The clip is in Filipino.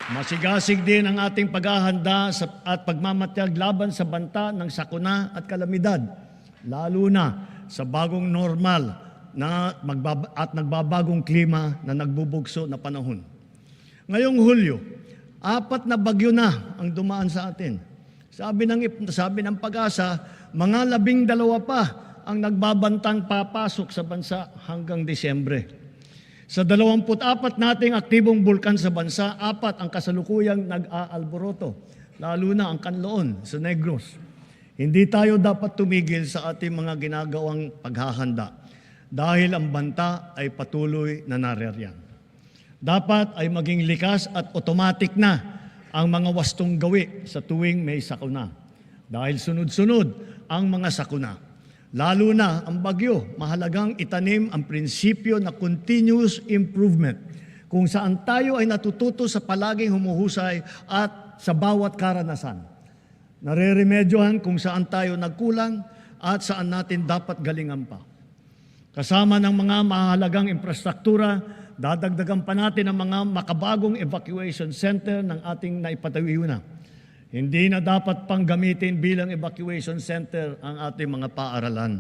Masigasig din ang ating paghahanda at pagmamatiyag laban sa banta ng sakuna at kalamidad, lalo na sa bagong normal at nagbabagong klima na nagbubugso na panahon. Ngayong Hulyo, 4 na bagyo na ang dumaan sa atin. Sabi ng Pag-asa, mga 12 pa ang nagbabantang papasok sa bansa hanggang Disyembre. Sa 24 nating aktibong bulkan sa bansa, 4 ang kasalukuyang nag-aalboroto, lalo na ang Kanloon sa Negros. Hindi tayo dapat tumigil sa ating mga ginagawang paghahanda dahil ang banta ay patuloy na naririyan. Dapat ay maging likas at automatic na ang mga wastong gawi sa tuwing may sakuna. Dahil sunod-sunod ang mga sakuna. Lalo na ang bagyo, mahalagang itanim ang prinsipyo na continuous improvement kung saan tayo ay natututo sa palaging humuhusay at sa bawat karanasan. Nareremedyohan kung saan tayo nagkulang at saan natin dapat galingan pa. Kasama ng mga mahalagang infrastruktura, dadagdagan pa natin ang mga makabagong evacuation center ng ating naipatayo na. Hindi na dapat pang gamitin bilang evacuation center ang ating mga paaralan.